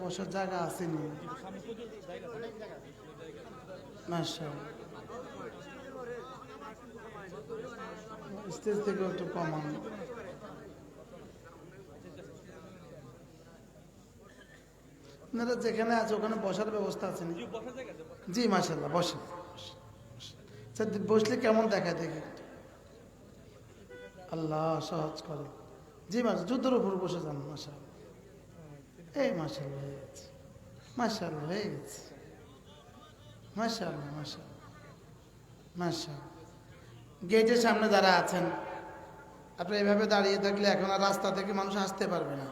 বসার জায়গা আসেনি, স্টেজ থেকে একটু কমান। আপনারা যেখানে আছে ওখানে বসার ব্যবস্থা আছে? জি মাশাআল্লাহ, বসেন। বসলে কেমন দেখায় দেখে, আল্লাহ সহজ করে। জি যুদ্ধের উপর বসে যান। মাশাআল্লাহ, এই মাশাআল্লাহ হয়ে গেছে, মাশাআল্লাহ হয়ে গেছে, মাশাআল্লাহ মাশাআল্লাহ মাশাআল্লাহ। গেটের সামনে যারা আছেন, আপনারা এভাবে দাঁড়িয়ে থাকলে এখন আর রাস্তা থেকে মানুষ আসতে পারবে না।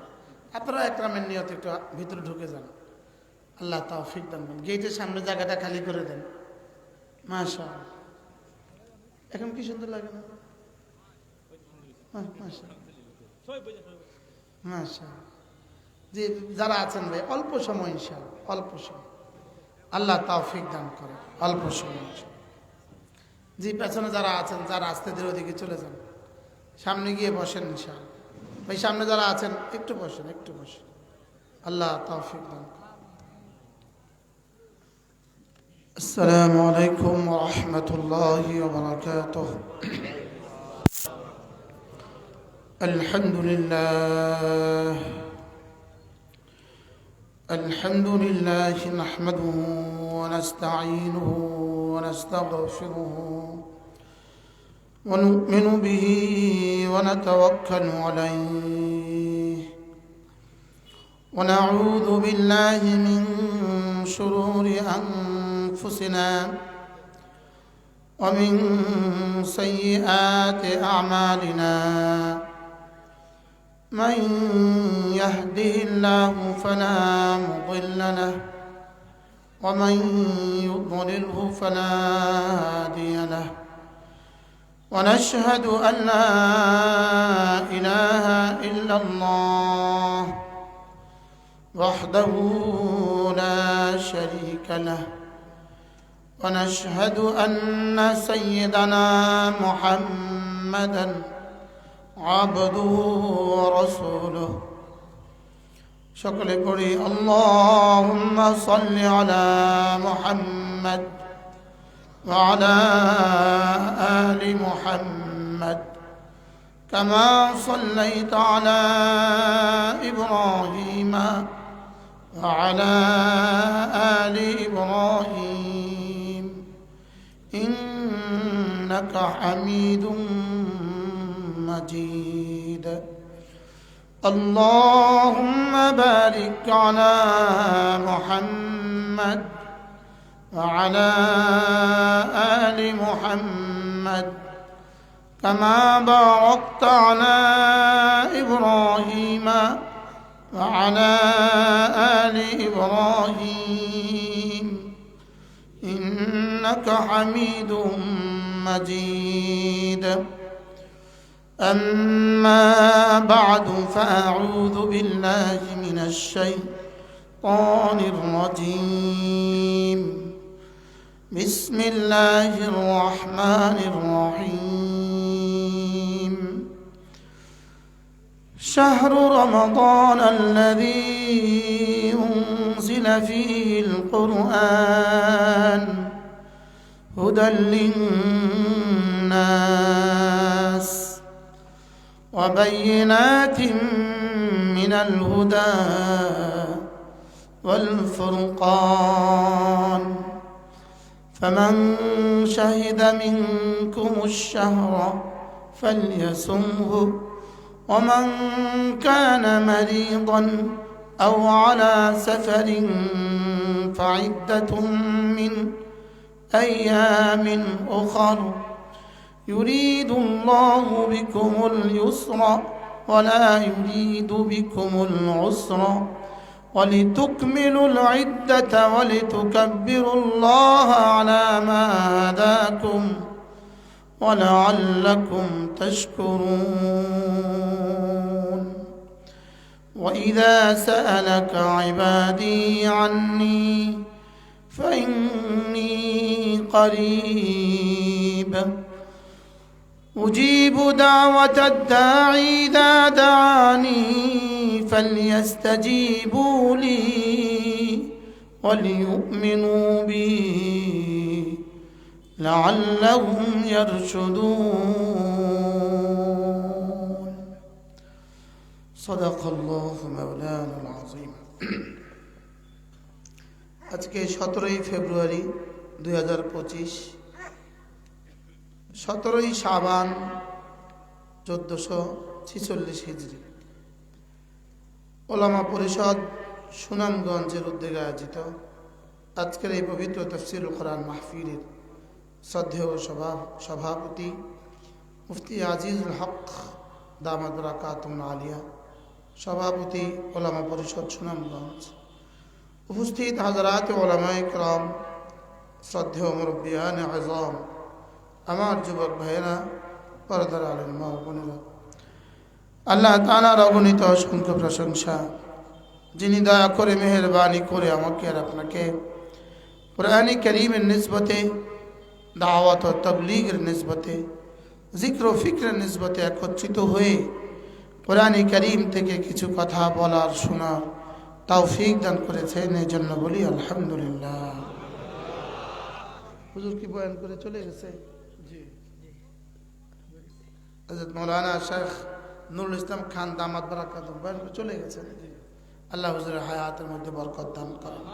আপনারা একরামের নিয়তে একটু ভিতরে ঢুকে যান, আল্লাহ তৌফিক দান করেন। গেটের সামনে জায়গাটা খালি করে দেন। মাশাআল্লাহ, এখন কি সুন্দর লাগে না? মাশাআল্লাহ। জি যারা আছেন ভাই, অল্প সময় ইনশাআল্লাহ, অল্প সময়, আল্লাহ তৌফিক দান করেন, অল্প সময়। জি পেছনে যারা আছেন, যারা আসতে ধীরে ওদিকে চলে যান, সামনে গিয়ে বসেন ইনশাআল্লাহ। ভাই সামনে যারা আছেন একটু বসেন, একটু বসেন, আল্লাহ তৌফিক দান করেন। আসসালামু আলাইকুম ওয়া রাহমাতুল্লাহি ওয়া বারাকাতুহু। আলহামদুলিল্লাহ আলহামদুলিল্লাহি নাহমাদুহু ওয়া নাস্তাঈনুহু ওয়া নাস্তাগফিরুহু ওয়া নু'মিনু বিহি ওয়া নাতাওয়াক্কালু আলাইহি ওয়া না'উযু বিল্লাহি মিন শুরুরি أنفسنا ومن سيئات أعمالنا من يهده الله فلا مضل له ومن يضلله فلا هادي له ونشهد أن لا إله إلا الله وحده لا شريك له ونشهد أن سيدنا محمدا عبده ورسوله شكل قري اللهم صل على محمد وعلى آل محمد كما صليت على إبراهيم وعلى آل إبراهيم إنك حميد مجيد اللهم بارك على محمد وعلى آل محمد كما باركت على إبراهيم وعلى آل إبراهيم إنك حميد مجيد أما بعد فأعوذ بالله من الشيطان الرجيم بسم الله الرحمن الرحيم شهر رمضان الذي أنزل فيه القرآن هدى للناس وبينات من الهدى والفرقان فمن شهد منكم الشهر فليصمه ومن كان مريضا أو على سفر فعدة من أيام أخر يريد الله بكم اليسر ولا يريد بكم العسر ولتكملوا العدة ولتكبروا الله على ما هداكم ولعلكم تشكرون وإذا سألك عبادي عني فإني قريب أجيب دعوة الداعي إذا دعاني فليستجيبوا لي وليؤمنوا بي لعلهم يرشدون صدق الله مولانا العظيم আজকে 17 ফেব্রুয়ারি 2025 17 শাবান 1446 হিজরি ওলামা পরিষদ সুনামগঞ্জের উদ্যোগে আয়োজিত আজকের এই পবিত্র তাফসীরুল কোরআন মাহফিলের শ্রদ্ধেয় সভাপতি মুফতি আজিজুল হক দামাত বারাকাতুহুল আলিয়া, সভাপতি ওলামা পরিষদ সুনামগঞ্জ, উপস্থিত হাজরাত ওলামায়ে কেরাম, শ্রদ্ধেয় মুরব্বিয়ান আযম, আমার যুবক ভাইয়েরা, পর্দার আলেম মা ও বোনেরা, আল্লাহ তাআলার অগণিত অসংখ্য প্রশংসা, যিনি দয়া করে মেহেরবানি করে আমাকে আর আপনাকে কুরআন কারীমের নিসবতে, দাওয়াত ও তাবলীগের নিসবতে, জিক্র ও ফিক্রের নিসবতে একত্রিত হয়ে কুরআন কারীম থেকে কিছু কথা বলার শোনার তৌফিক দান করেছেন, এই জন্য বলি আলহামদুলিল্লাহ। হুজুর কি বয়ান করে চলে গেছে? জি, হযরত মাওলানা শেখ নুরুল ইসলাম খান দামাত বারাকাতুহু বয়ান করে চলে গেছেন। আল্লাহ হুজুরের হায়াতের মধ্যে বরকত দান করেন।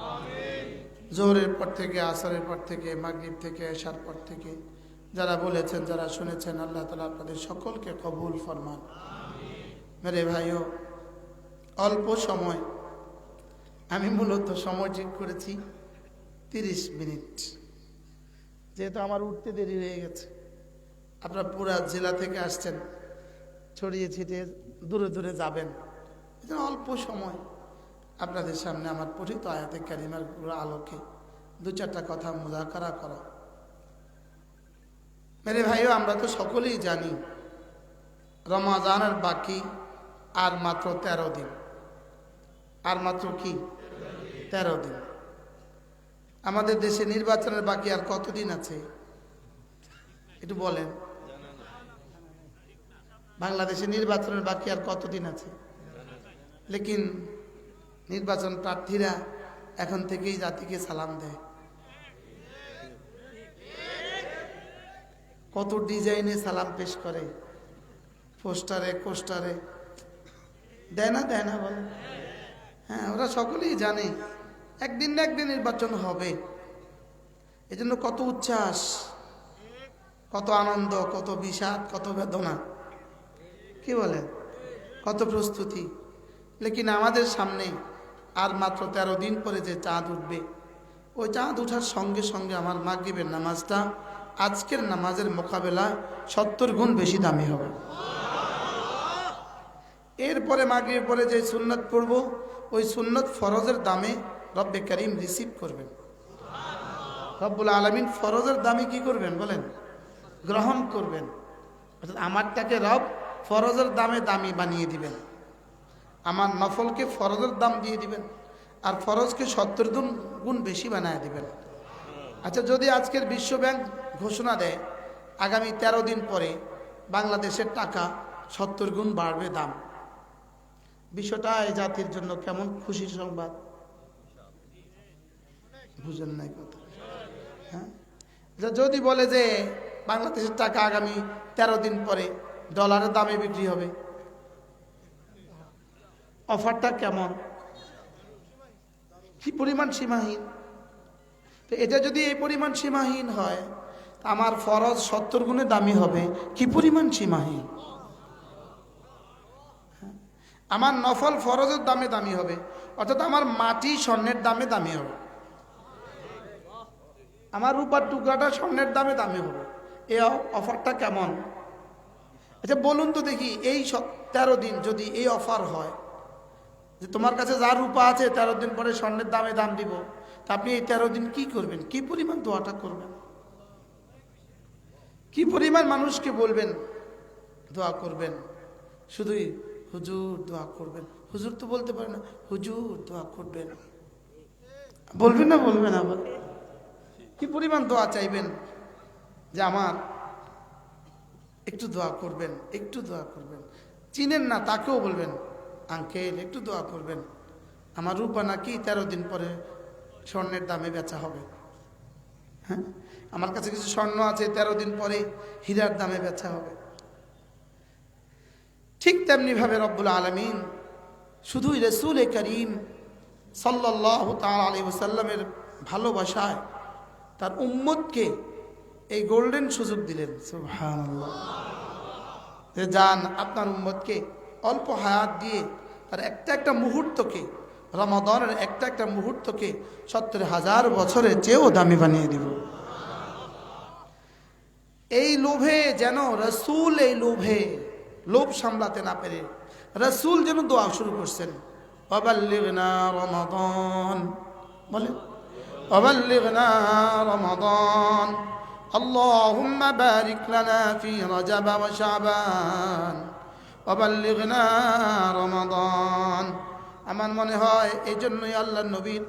জোহরের পর থেকে, আসরের পর থেকে, মাগরিব থেকে, এশার পর থেকে যারা বলেছেন, যারা শুনেছেন, আল্লাহ তাআলা আপনাদের সকলকে কবুল ফরমান। মেরে ভাইও, অল্প সময়, আমি মূলত সময় ঠিক করেছি 30 মিনিট, যেহেতু আমার উঠতে দেরি হয়ে গেছে। আপনারা পুরা জেলা থেকে আসছেন, ছড়িয়ে ছিটিয়ে দূরে দূরে যাবেন, অল্প সময় আপনাদের সামনে আমার পঠিত আয়াতে কারিমার আলোকে 2-4টা কথা মুযাকারা করা। মেরে ভাইও, আমরা তো সকলেই জানি রমাজানের বাকি আর মাত্র 13 দিন। আর মাত্র কি 13 দিন। আমাদের দেশে নির্বাচনের বাকি আর কতদিন আছে একটু বলেন? বাংলাদেশে নির্বাচনের বাকি আর কতদিন আছে? লেকিন নির্বাচন প্রার্থীরা এখন থেকেই জাতিকে সালাম দেয়, কত ডিজাইনে সালাম পেশ করে, পোস্টারে কোস্টারে দেয় না বলে? হ্যাঁ, ওরা সকলেই জানে একদিন না একদিন নির্বাচন হবে। এজন্য কত উচ্ছ্বাস, কত আনন্দ, কত বিষাদ, কত বেদনা, কি বলেন, কত প্রস্তুতি। লেকিন আমাদের সামনে আর মাত্র 13 দিন পরে যে চাঁদ উঠবে, ওই চাঁদ উঠার সঙ্গে সঙ্গে আমার মাগরিবের নামাজটা আজকের নামাজের মোকাবেলায় 70 গুণ বেশি দামি হবে। এরপরে মাগরিবের পরে যে সুন্নত পড়ব, ওই সুন্নত ফরজের দামে রব্বে কারীম রিসিভ করবেন। রব্বুল আলামিন ফরজের দামে কি করবেন বলেন? গ্রহণ করবেন। অর্থাৎ আমারটাকে রব ফরজের দামে দামি বানিয়ে দিবেন, আমার নফলকে ফরজের দাম দিয়ে দিবেন, আর ফরজকে 70 গুণ বেশি বানিয়ে দিবেন। আচ্ছা, যদি আজকের বিশ্ব ব্যাংক ঘোষণা দেয় আগামী 13 দিন পরে বাংলাদেশের টাকা 70 গুণ বাড়বে দাম, বিষয়টা এই জাতির জন্য কেমন খুশির সংবাদ? বুঝেন নাই কথা? হ্যাঁ, যদি বলে যে বাংলাদেশের টাকা আগামী 13 দিন পরে ডলারের দামে বিক্রি হবে, অফারটা কেমন, কি পরিমাণ সীমাহীন। তো এটা যদি এই পরিমাণ সীমাহীন হয়, আমার ফরজ 70 গুণে দামি হবে, কি পরিমাণ সীমাহীন। আমার নফল ফরজের দামে দামি হবে, অর্থাৎ আমার মাটি স্বর্ণের দামে দামি হবে, আমার রূপার টুকরাটা স্বর্ণের দামে দামি হবে। এই অফারটা কেমন? আচ্ছা বলুন তো দেখি, এই 13 দিন যদি এই অফার হয় যে তোমার কাছে যা রূপা আছে 13 দিন পরে স্বর্ণের দামে দাম দিব, তা আপনি এই 13 দিন কি করবেন? কি পরিমাণ দোয়াটা করবেন? কি পরিমাণ মানুষকে বলবেন দোয়া করবেন, শুধুই হুজুর দোয়া করবেন। হুজুর তো বলতে পারে না, হুজুর দোয়া করবেন, বলবেন না বলবেন আবার? কি পরিমাণ দোয়া চাইবেন যে আমার একটু দোয়া করবেন, একটু দোয়া করবেন। চিনেন না তাকেও বলবেন, আঙ্কেল একটু দোয়া করবেন, আমার রূপা নাকি 13 দিন পরে স্বর্ণের দামে বেচা হবে। হ্যাঁ, আমার কাছে কিছু স্বর্ণ আছে, 13 দিন পরে হীরার দামে বেচা হবে। ঠিক তেমনি ভাবে রব্বুল আলামিন শুধুই রাসূল করিম সাল্লাল্লাহু তাআলা আলাইহি ওয়াসাল্লামের ভালোবাসায় তার উম্মতকে এই গোল্ডেন সুযোগ দিলেন। সুবহানাল্লাহ। যে যান আপনার উম্মতকে অল্প হায়াত দিয়ে তার একটা মুহূর্তকে, রমাদানের একটা মুহূর্তকে 70,000 বছরের চেয়েও দামি বানিয়ে দিব। এই লোভে যেন রাসূল, এই লোভ সামলাতে না পেরে রাসূল যেন দোয়া শুরু করছেন, ওয়াবাল্লিগনা রমাদান, বলেন ওয়াবাল্লিগনা রমাদান, আল্লাহুম্মা বারিক লানা ফি রজব ওয়া শাবান, ওয়াবাল্লিগনা রমাদান। আমার মনে হয় এই জন্যই আল্লাহর নবীর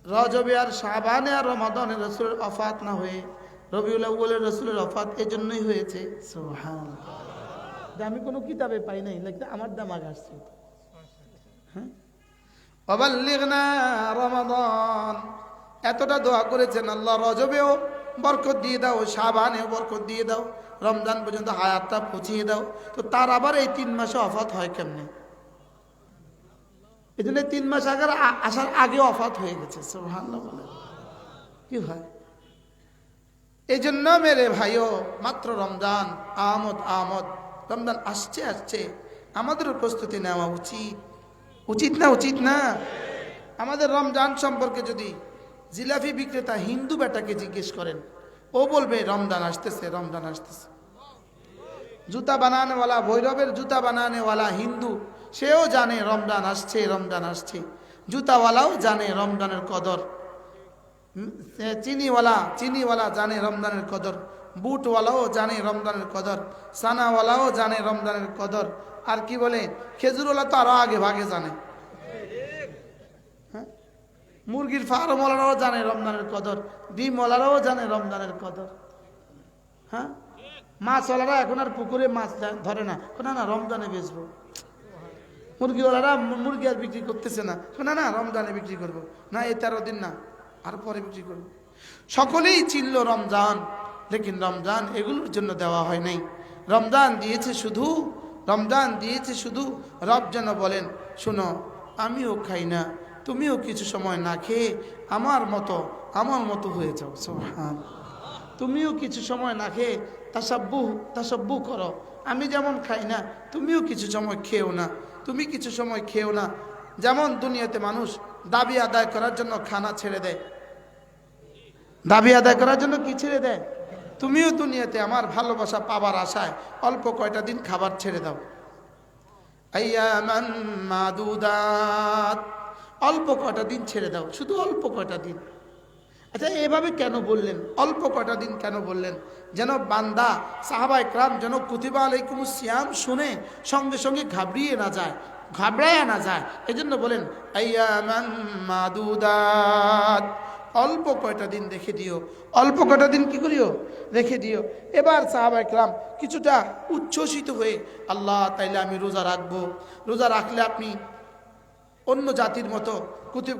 রজবে আর শাবানে আর রমাদানে রাসূলের ওফাত না হয়ে রবিউল আউয়ালের রাসূলের ওফাত এই জন্যই হয়েছে। সুবহানাল্লাহ। আমি কোনো কিতাবে পাই নাই, লাগতে আমার দামাগ আসছে। হ্যাঁ, ওয়াবাল্লিগনা রমাদান, এতটা দোয়া করেছেন আল্লাহ রজবেও বরকত দিয়ে দাও, শাবানেও বরকত দিয়ে দাও, রমজান পর্যন্ত হায়াতটা পৌঁছিয়ে দাও। তো তার আবার এই 3 মাসে ওফাত হয় কেমনে? এই জন্য 3 মাস আগে আসার আগে ওফাত হয়ে গেছে। সুবহানাল্লাহ। বলে কি হয়? এই জন্য মেরে ভাইও, মাত্র রমজান, আমদ রমজান আসছে, আমাদেরও প্রস্তুতি নেওয়া উচিত না? আমাদের রমজান সম্পর্কে যদি জিলাপি বিক্রেতা হিন্দু বেটাকে জিজ্ঞেস করেন, ও বলবে রমজান আসতেছে। জুতা বানানেওয়ালা, ভৈরবের জুতা বানানেওয়ালা হিন্দু, সেও জানে রমজান আসছে। জুতাওয়ালাও জানে রমজানের কদর, চিনিওয়ালা জানে রমজানের কদর, বুটওয়ালাও জানে রমজানের কদর, সানাওয়ালাও জানে রমজানের কদর। আর কি বলে, খেজুরওয়ালা তো আরো আগে ভাগে জানে। হ্যাঁ, মুরগির ফার্মওয়ালারাও জানে রমজানের কদর, ডিমওয়ালারাও জানে রমজানের কদর। হ্যাঁ, মাছওয়ালারা এখন আর পুকুরে মাছ ধরে না, না রমজানে বেচবো। মুরগিওয়ালারা মুরগি আর বিক্রি করতেছে না, না রমজানে বিক্রি করবো, না এই 13 দিন না, আর পরে বিক্রি করবো। সকলেই চিনল রমজান, লেকিন রমজান এগুলোর জন্য দেওয়া হয় নাই। রমজান দিয়েছে শুধু রব যেন বলেন, শোনো আমিও খাই না, তুমিও কিছু সময় না খেয়ে আমার মতো হয়ে যাও। সুবহান। তুমিও কিছু সময় না খেয়ে তাসাব্বুহ করো। আমি যেমন খাই না, তুমিও কিছু সময় খেও না, তুমি কিছু সময় খেও না। যেমন দুনিয়াতে মানুষ দাবি আদায় করার জন্য খানা ছেড়ে দেয়, দাবি আদায় করার জন্য কি ছেড়ে দেয়, তুমিও দুনিয়াতে আমার ভালোবাসা পাবার আশায় অল্প কয়টা দিন খাবার ছেড়ে দাও। আইয়ামান মাদুদাত, অল্প কয়টা দিন ছেড়ে দাও, শুধু অল্প কয়টা দিন। আচ্ছা, এভাবে কেন বললেন, অল্প কয়টা দিন কেন বললেন? যেন বান্দা, সাহাবায়ে কেরাম যেন কুতিবা আলাইকুমুস সিয়াম শুনে সঙ্গে সঙ্গে ঘাবড়ায়া না যায়। এজন্য বলেন আইয়ামান মাদুদাত, অল্প কয়টা দিন রেখে দিও, অল্প কয়টা দিন কি করিও, রেখে দিও। এবার সাহাবায়ে কেরাম কিছুটা উচ্ছ্বসিত হয়ে, আল্লাহ তাইলে আমি রোজা রাখবো, রোজা রাখলে আপনি অন্য জাতির মতো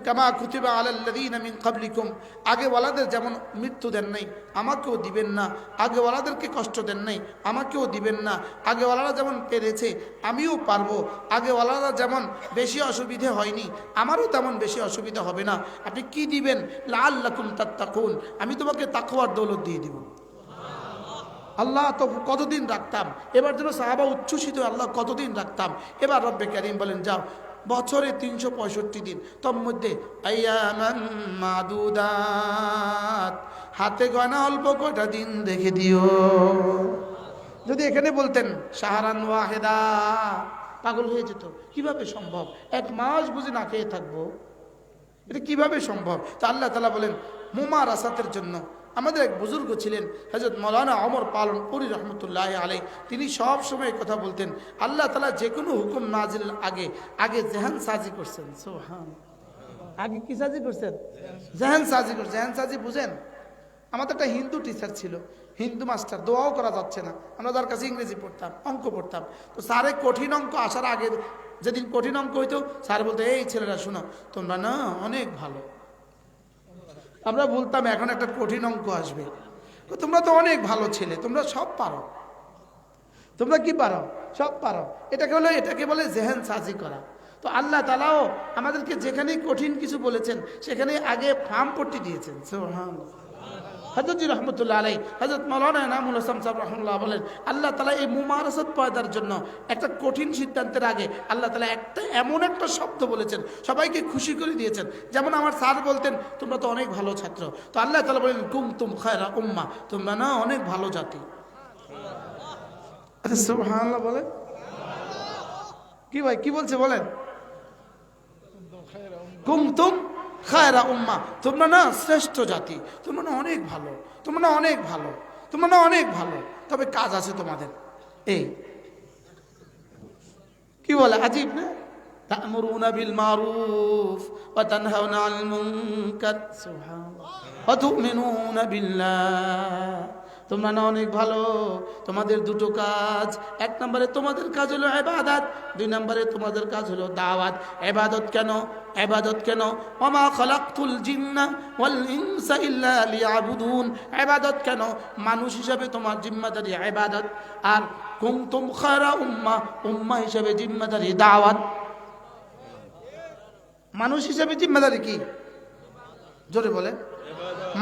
কামা কুতিবা আলাল্লাযীনা মিন ক্বাবলিকুম, আগেওয়ালাদের যেমন মৃত্যু দেন নাই আমাকেও দিবেন না, আগেওয়ালাদেরকে কষ্ট দেন নাই আমাকেও দিবেন না, আগেওয়ালারা যেমন পেরেছে আমিও পারবো, আগেওয়ালারা যেমন বেশি অসুবিধে হয়নি আমারও তেমন বেশি অসুবিধা হবে না। আপনি কি দিবেন? লাআল্লাকুম তাত্তাকুন, আমি তোমাকে তাকওয়ার দৌলত দিয়ে দিব। আল্লাহ তো কতদিন রাখতাম, এবার যেন সাহাবা উচ্ছ্বসিত, আল্লাহ কতদিন রাখতাম। এবার রব্বে কারীম বলেন, যাও বছরে 365 দিন, তোর মধ্যে আইয়ামান মাদুদাত, হাতে গয়না অল্প কয়টা দিন রেখে দিও। যদি এখানে বলতেন শাহরান ওয়াহেদা, পাগল হয়ে যেত। কিভাবে সম্ভব? 1 মাস বুঝি না খেয়ে থাকবো, এটা কিভাবে সম্ভব? তা আল্লাহ তাআলা বলেন মুমারাসাতের জন্য, আমাদের এক বুজুর্গ ছিলেন হযরত মাওলানা ওমর পালনপুরি রহমতুল্লাহ আলাইহি, তিনি সব সময় কথা বলতেন, আল্লাহ তাআলা যে কোনো হুকুম নাজিলের আগে আগে জেহান সাজি করছেন। সুবহানাল্লাহ। আগে কি সাজি করছেন? জেহান সাজি করছেন। জেহান সাজি বুঝেন? আমাদের একটা হিন্দু টিচার ছিল, হিন্দু মাস্টার, দোয়াও করা যাচ্ছে না, আমরা তার কাছে ইংরেজি পড়তাম, অঙ্ক পড়তাম। তো স্যারে কঠিন অঙ্ক আসার আগে, যেদিন কঠিন অঙ্ক হইতো, স্যার বলতো, এই ছেলেরা শোনো, তোমরা না অনেক ভালো। আমরা বলতাম এখন একটা কঠিন অঙ্ক আসবে, তোমরা তো অনেক ভালো ছেলে, তোমরা সব পারো। তোমরা কি পারো? সব পারো। এটাকে বলে জেহেন সাজি করা। তো আল্লাহ তাআলাও আমাদেরকে যেখানেই কঠিন কিছু বলেছেন সেখানে আগে ফার্ম পট্টি দিয়েছেন। সুবহানাল্লাহ। হযরত জি রহমতুল্লাহ আলাইহি, হযরত মাওলানা এনামুল হাসান সাহেব রাহমাহুল্লাহ বলেন, আল্লাহ তাআলা এই মুমারাসাত পয়দার জন্য একটা কঠিন সিদ্ধান্তের আগে আল্লাহ তাআলা এমন একটা শব্দ বলেছেন, সবাইকে খুশি করে দিয়েছেন। যেমন আমার স্যার বলতেন, তোমরা তো অনেক ভালো ছাত্র, তো আল্লাহ তাআলা বলেন, কুনতুম খায়রা উম্মাহ, তোমরা না অনেক ভালো জাতি। আরে সুবহানাল্লাহ বলেন। কি ভাই কি বলছে বলেন? কুনতুম খায়রা উম্মাহ, তোমরা না শ্রেষ্ঠ জাতি, তোমরা না অনেক ভালো, তোমরা না অনেক ভালো, তোমরা না অনেক ভালো। তবে কাজ আছে তোমাদের। এই কি বলে আজীব না? তা'মুরুনা বিল মারুফ ওয়া তানহাউনা আনিল মুনকার, সুবহানাল্লাহ, ওয়া তু'মিনুনা বিল্লাহ। তোমরা না অনেক ভালো, তোমাদের দুটো কাজ। এক নম্বরে তোমাদের কাজ হলো ইবাদত, দুই নম্বরে তোমাদের কাজ হলো দাওয়াত। ইবাদত কেন? ইবাদত কেন? ওমা খালাকতুল জিন্না ওয়াল ইনসা ইল্লা লিয়াবুদুন। ইবাদত কেন? মানুষ হিসাবে তোমার জিম্মাদারি ইবাদত, আর কুনতুম খায়রা উম্মাহ, উম্মাহ হিসাবে জিম্মাদারি দাওয়াত। মানুষ হিসাবে জিম্মাদারি কি? জোরে বলে।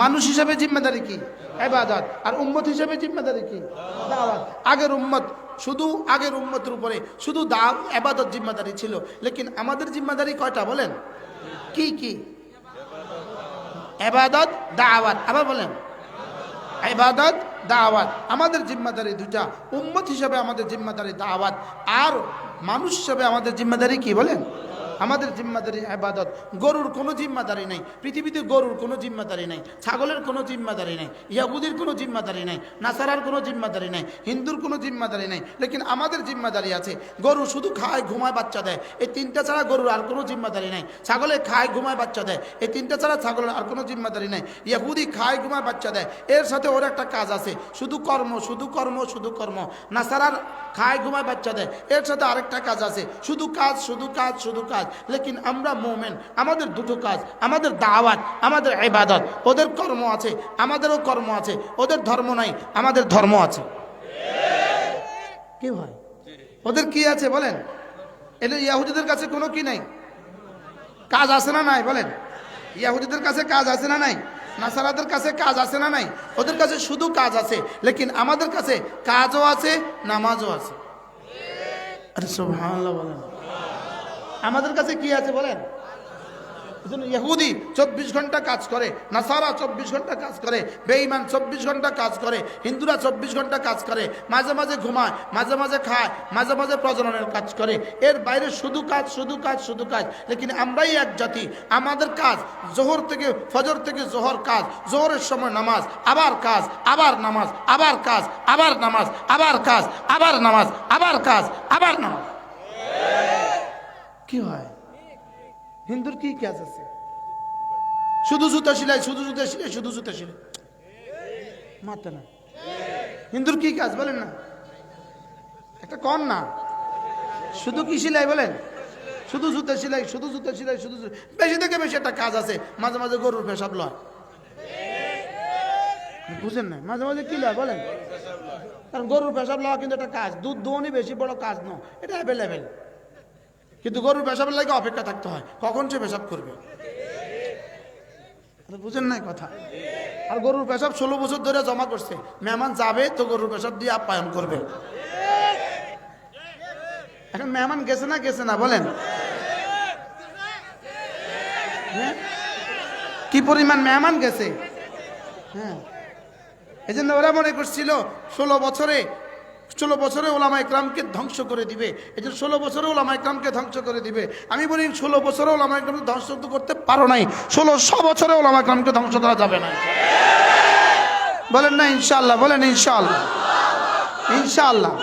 মানুষ হিসাবে জিম্মাদারি কি? ইবাদত। আর উম্মত হিসাবে জিম্মাদারি কি? দাওয়াত। আগের উম্মতের উপরে শুধু ইবাদত জিম্মাদারি ছিল, লেকিন আমাদের জিম্মাদারি কয়টা বলেন? কি কি? ইবাদত, দাওয়াত। আবার বলেন, ইবাদত, দাওয়াত। আমাদের জিম্মাদারি দুটা। উম্মত হিসাবে আমাদের জিম্মাদারি দাওয়াত, আর মানুষ হিসাবে আমাদের জিম্মাদারি কি বলেন? আমাদের জিম্মাদারি ইবাদত। গরুর কোনো জিম্মাদারি নাই পৃথিবীতে, গরুর কোনো জিম্মাদারি নাই, ছাগলের কোনো জিম্মাদারি নাই, ইয়াহুদির কোনো জিম্মাদারি নাই, নাসারার কোনো জিম্মাদারি নাই, হিন্দুর কোনো জিম্মাদারি নাই, লেকিন আমাদের জিম্মাদারি আছে। গরু শুধু খায়, ঘুমায়, বাচ্চা দেয়, এই তিনটা ছাড়া গরুর আর কোনো জিম্মাদারি নাই। ছাগলে খায়, ঘুমায়, বাচ্চা দেয়, এই তিনটা ছাড়া ছাগলের আর কোনো জিম্মাদারি নাই। ইয়াহুদি খায়, ঘুমায়, বাচ্চা দেয়, এর সাথে ওর একটা কাজ আছে, শুধু কর্ম, শুধু কর্ম, শুধু কর্ম। নাসারার খায়, ঘুমায়, বাচ্চা দেয়, এর সাথে আরেকটা কাজ আছে, শুধু কাজ, শুধু কাজ, শুধু কাজ। লেকিন আমরা মুমিন, আমাদের দুটো কাজ, আমাদের দাওয়াত, আমাদের ইবাদত। ওদের কর্ম আছে, আমাদেরও কর্ম আছে। ওদের ধর্ম নাই, আমাদের ধর্ম আছে। কি ভাই? ওদের কি আছে বলেন? এটা ইয়াহুদিদের কাছে কোনো কি নাই, কাজ আছে না নাই বলেন? ইয়াহুদিদের কাছে কাজ আছে না নাই? নাসারাদের কাছে কাজ আছে না নাই? ওদের কাছে শুধু কাজ আছে, লেকিন আমাদের কাছে কাজও আছে, নামাজও আছে। আরে সুবহানাল্লাহ বলেন। আমাদের কাছে কি আছে বলেন? ইহুদি 24 ঘন্টা কাজ করে, নাসারা 24 ঘন্টা কাজ করে, বেঈমান 24 ঘন্টা কাজ করে, হিন্দুরা 24 ঘন্টা কাজ করে, মাঝে মাঝে ঘুমায়, মাঝে মাঝে খায়, মাঝে মাঝে প্রজননের কাজ করে। এর বাইরে শুধু কাজ, শুধু কাজ, শুধু কাজ। লেকিন আমরাই এক জাতি, আমাদের কাজ জোহর থেকে ফজর থেকে জোহর কাজ, জোহরের সময় নামাজ, আবার কাজ, আবার নামাজ, আবার কাজ, আবার নামাজ, আবার কাজ, আবার নামাজ, আবার কাজ, আবার নামাজ। কি হয়? হিন্দুর কি কাজ আছে? শুধু জুতা সেলাই, শুধু জুতা সেলাই, শুধু জুতা সেলাই, মারতে না। হিন্দুর কি কাজ বলেন না? একটা কন না, শুধু কি সেলাই বলেন? শুধু জুতা সেলাই, শুধু জুতা সেলাই, শুধু বেশি থেকে বেশি একটা কাজ আছে, মাঝে মাঝে গরুর পেশাব লয়। বুঝেন না? মাঝে মাঝে কি লয় বলেন? কারণ গরুর পেশাব লওয়া কিন্তু একটা কাজ, দুধ দোহনই বেশি বড় কাজ নয়, এটা অ্যাভেলেবেল। কিন্তু গরুর পেশাবের লাগে অপেক্ষা থাকতে হয়, কখন সে পেশাব করবে। বুঝেন নাই কথা? আর গরুর পেশাব 16 বছর ধরে জমা করছে, মেহমান যাবে তো গরুর পেশাব দিয়ে আপ্যায়ন করবে। এখন মেহমান গেছে না, গেছে না বলেন? কি পরিমাণ মেহমান গেছে। হ্যাঁ, এই জন্য ওরা মনে করছিল 16 বছরে ওলামা ইকরামকে ধ্বংস করে দিবে। এই জন্য 16 বছরে ওলামা ইকরামকে ধ্বংস করে দিবে। আমি বলি 16 বছরে ওলামা ইকরামকে ধ্বংস করতে পারো নাই, 1600 বছরে ওলামা ইকরামকে ধ্বংস করা যাবে না। বলেন না ইনশাআল্লাহ, বলেন ইনশাআল্লাহ, ইনশাআল্লাহ।